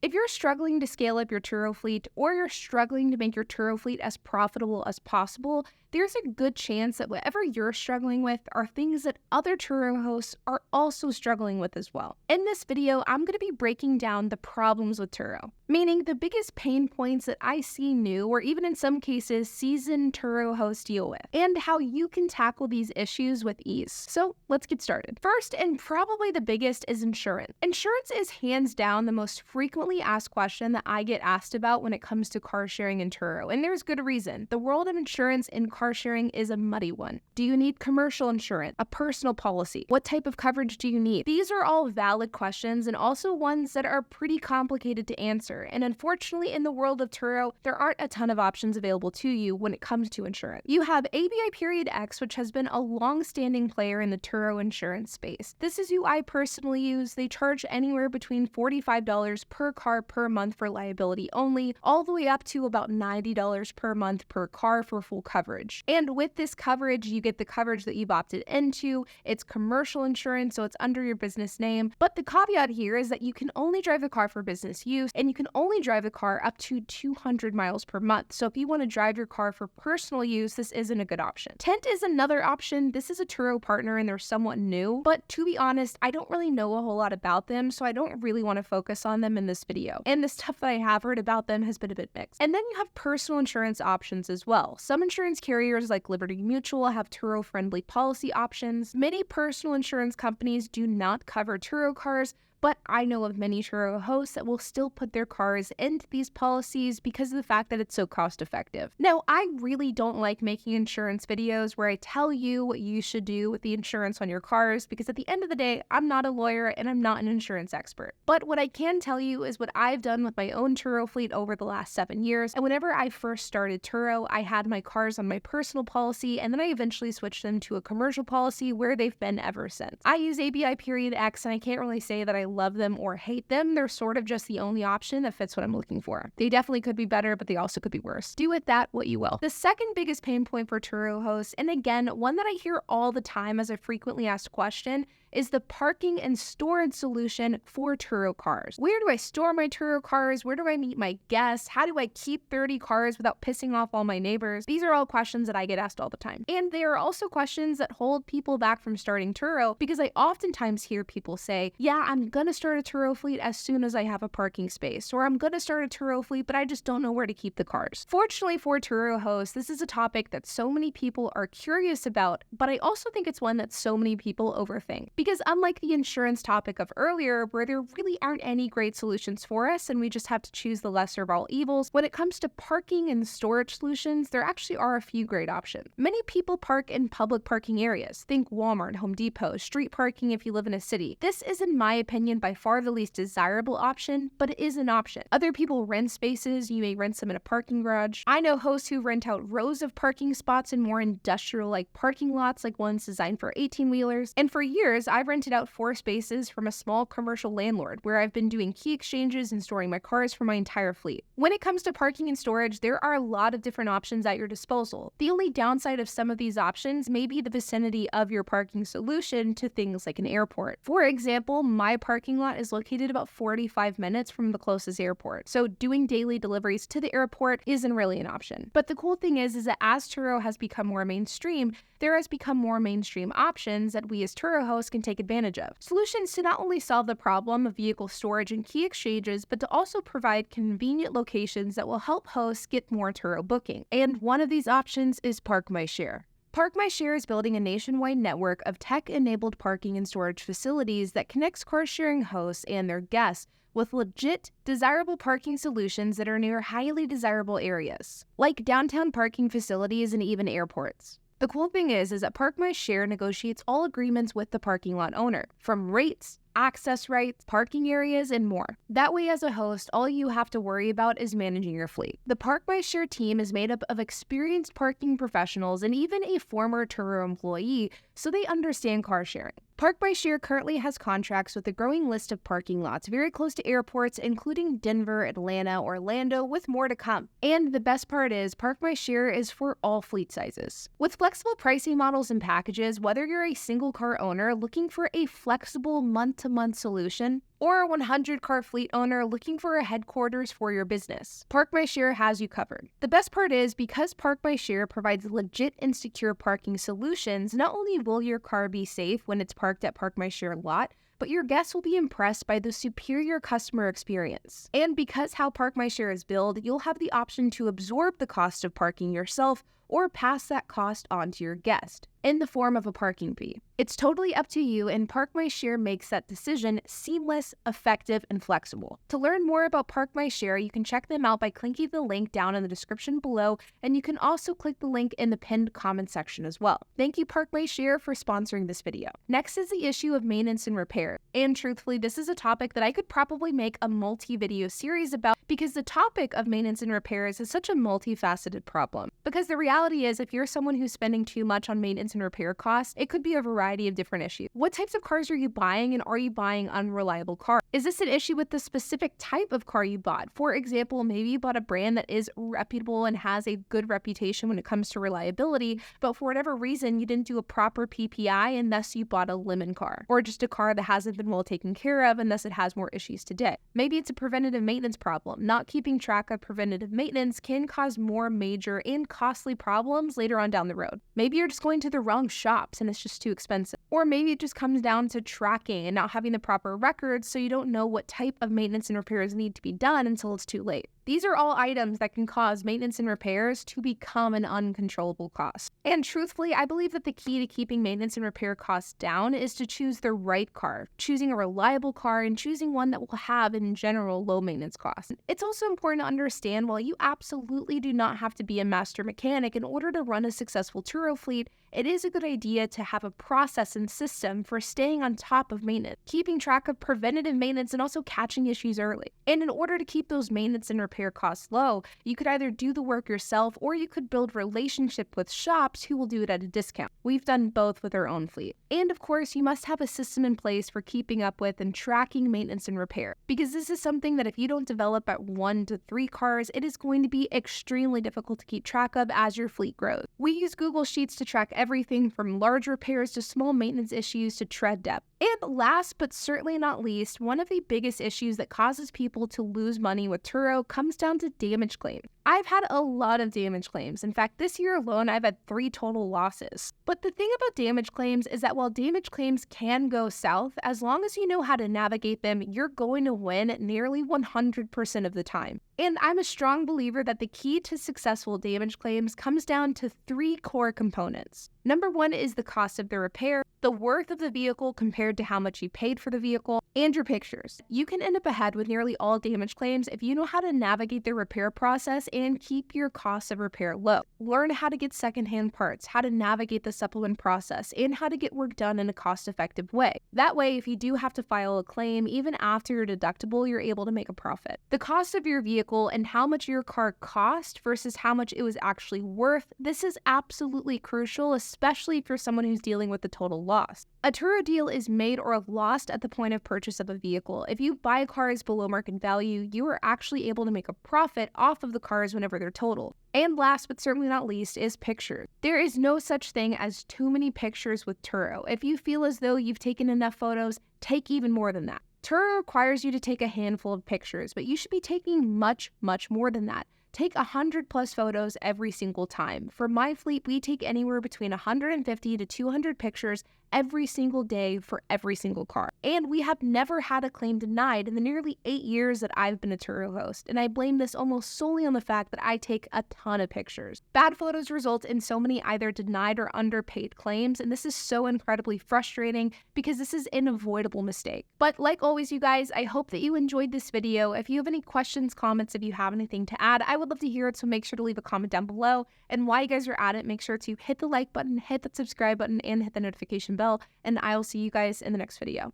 If you're struggling to scale up your Turo fleet or you're struggling to make your Turo fleet as profitable as possible, there's a good chance that whatever you're struggling with are things that other Turo hosts are also struggling with as well. In this video, I'm going to be breaking down the problems with Turo, meaning the biggest pain points that I see new or even in some cases seasoned Turo hosts deal with, and how you can tackle these issues with ease. So let's get started. First, and probably the biggest, is insurance. Insurance is hands down the most frequently asked question that I get asked about when it comes to car sharing and Turo, and there's good reason. The world of insurance in car sharing is a muddy one. Do you need commercial insurance, a personal policy? What type of coverage do you need? These are all valid questions and also ones that are pretty complicated to answer, and unfortunately in the world of Turo, there aren't a ton of options available to you when it comes to insurance. You have ABI-X, which has been a long-standing player in the Turo insurance space. This is who I personally use. They charge anywhere between $45 per car per month for liability only, all the way up to about $90 per month per car for full coverage. And with this coverage, you get the coverage that you've opted into. It's commercial insurance, so it's under your business name. But the caveat here is that you can only drive the car for business use, and you can only drive the car up to 200 miles per month. So if you want to drive your car for personal use, this isn't a good option. Tent is another option. This is a Turo partner and they're somewhat new, but to be honest, I don't really know a whole lot about them, so I don't really want to focus on them in this video. And the stuff that I have heard about them has been a bit mixed. And then you have personal insurance options as well. Some insurance carriers like Liberty Mutual have Turo-friendly policy options. Many personal insurance companies do not cover Turo cars, but I know of many Turo hosts that will still put their cars into these policies because of the fact that it's so cost effective. Now, I really don't like making insurance videos where I tell you what you should do with the insurance on your cars because at the end of the day, I'm not a lawyer and I'm not an insurance expert. But what I can tell you is what I've done with my own Turo fleet over the last 7 years. And whenever I first started Turo, I had my cars on my personal policy and then I eventually switched them to a commercial policy where they've been ever since. I use ABI-X and I can't really say that I love them or hate them. They're sort of just the only option that fits what I'm looking for. They definitely could be better, but they also could be worse. Do with that what you will. The second biggest pain point for Turo hosts, and again, one that I hear all the time as a frequently asked question, is the parking and storage solution for Turo cars. Where do I store my Turo cars? Where do I meet my guests? How do I keep 30 cars without pissing off all my neighbors? These are all questions that I get asked all the time. And they are also questions that hold people back from starting Turo because I oftentimes hear people say, yeah, I'm gonna start a Turo fleet as soon as I have a parking space, or I'm gonna start a Turo fleet, but I just don't know where to keep the cars. Fortunately for Turo hosts, this is a topic that so many people are curious about, but I also think it's one that so many people overthink. Because unlike the insurance topic of earlier, where there really aren't any great solutions for us and we just have to choose the lesser of all evils, when it comes to parking and storage solutions, there actually are a few great options. Many people park in public parking areas. Think Walmart, Home Depot, street parking if you live in a city. This is, in my opinion, by far the least desirable option, but it is an option. Other people rent spaces. You may rent some in a parking garage. I know hosts who rent out rows of parking spots in more industrial-like parking lots, like ones designed for 18-wheelers. And for years, I've rented out 4 spaces from a small commercial landlord where I've been doing key exchanges and storing my cars for my entire fleet. When it comes to parking and storage, there are a lot of different options at your disposal. The only downside of some of these options may be the vicinity of your parking solution to things like an airport. For example, my parking lot is located about 45 minutes from the closest airport, so doing daily deliveries to the airport isn't really an option. But the cool thing is that as Turo has become more mainstream, there has become more mainstream options that we as Turo hosts can take advantage of. Solutions to not only solve the problem of vehicle storage and key exchanges, but to also provide convenient locations that will help hosts get more Turo booking. And one of these options is Park My Share. Park My Share is building a nationwide network of tech-enabled parking and storage facilities that connects car-sharing hosts and their guests with legit, desirable parking solutions that are near highly desirable areas, like downtown parking facilities and even airports. The cool thing is that Park My Share negotiates all agreements with the parking lot owner, from rates, access rights, parking areas, and more. That way, as a host, all you have to worry about is managing your fleet. The Park My Share team is made up of experienced parking professionals and even a former Turo employee, so they understand car sharing. Park My Share currently has contracts with a growing list of parking lots very close to airports, including Denver, Atlanta, Orlando, with more to come. And the best part is, Park My Share is for all fleet sizes. With flexible pricing models and packages, whether you're a single car owner looking for a flexible month-to-month solution, or a 100-car fleet owner looking for a headquarters for your business, ParkMyShare has you covered. The best part is, because ParkMyShare provides legit and secure parking solutions, not only will your car be safe when it's parked at ParkMyShare lot, but your guests will be impressed by the superior customer experience. And because how ParkMyShare is billed, you'll have the option to absorb the cost of parking yourself or pass that cost on to your guest in the form of a parking fee. It's totally up to you, and ParkMyShare makes that decision seamless, effective, and flexible. To learn more about ParkMyShare, you can check them out by clicking the link down in the description below, and you can also click the link in the pinned comment section as well. Thank you, ParkMyShare, for sponsoring this video. Next is the issue of maintenance and repair. And truthfully, this is a topic that I could probably make a multi-video series about, because the topic of maintenance and repairs is such a multifaceted problem. Because the reality is, if you're someone who's spending too much on maintenance and repair costs, it could be a variety of different issues. What types of cars are you buying, and are you buying unreliable cars? Is this an issue with the specific type of car you bought? For example, maybe you bought a brand that is reputable and has a good reputation when it comes to reliability, but for whatever reason, you didn't do a proper PPI and thus you bought a lemon car, or just a car that hasn't been well taken care of and thus it has more issues today. Maybe it's a preventative maintenance problem. Not keeping track of preventative maintenance can cause more major and costly problems later on down the road. Maybe you're just going to the wrong shops and it's just too expensive. Or maybe it just comes down to tracking and not having the proper records, so you don't know what type of maintenance and repairs need to be done until it's too late. These are all items that can cause maintenance and repairs to become an uncontrollable cost. And truthfully, I believe that the key to keeping maintenance and repair costs down is to choose the right car, choosing a reliable car, and choosing one that will have, in general, low maintenance costs. It's also important to understand, while you absolutely do not have to be a master mechanic in order to run a successful Turo fleet, it is a good idea to have a process and system for staying on top of maintenance, keeping track of preventative maintenance, and also catching issues early. And in order to keep those maintenance and repair costs low, you could either do the work yourself, or you could build relationship with shops who will do it at a discount. We've done both with our own fleet. And of course, you must have a system in place for keeping up with and tracking maintenance and repair, because this is something that if you don't develop at 1 to 3 cars, it is going to be extremely difficult to keep track of as your fleet grows. We use Google Sheets to track everything from large repairs to small maintenance issues to tread depth. And last but certainly not least, one of the biggest issues that causes people to lose money with Turo comes down to damage claims. I've had a lot of damage claims. In fact, this year alone, I've had 3 total losses. But the thing about damage claims is that while damage claims can go south, as long as you know how to navigate them, you're going to win nearly 100% of the time. And I'm a strong believer that the key to successful damage claims comes down to 3 core components. Number 1 is the cost of the repair, the worth of the vehicle compared to how much you paid for the vehicle, and your pictures. You can end up ahead with nearly all damage claims if you know how to navigate the repair process and keep your costs of repair low. Learn how to get secondhand parts, how to navigate the supplement process, and how to get work done in a cost-effective way. That way, if you do have to file a claim, even after your deductible, you're able to make a profit. The cost of your vehicle and how much your car cost versus how much it was actually worth, this is absolutely crucial, especially for someone who's dealing with the total loss. A Turo deal is made or lost at the point of purchase of a vehicle. If you buy cars below market value, you are actually able to make a profit off of the cars whenever they're totaled. And last but certainly not least is pictures. There is no such thing as too many pictures with Turo. If you feel as though you've taken enough photos, take even more than that. Turo requires you to take a handful of pictures, but you should be taking much, much more than that. Take 100+ photos every single time. For my fleet, we take anywhere between 150 to 200 pictures every single day for every single car. And we have never had a claim denied in the nearly 8 years that I've been a Turo host, and I blame this almost solely on the fact that I take a ton of pictures. Bad photos result in so many either denied or underpaid claims, and this is so incredibly frustrating because this is an avoidable mistake. But like always, you guys, I hope that you enjoyed this video. If you have any questions, comments, if you have anything to add, I would love to hear it, so make sure to leave a comment down below. And while you guys are at it, make sure to hit the like button, hit the subscribe button, and hit the notification bell, and I will see you guys in the next video.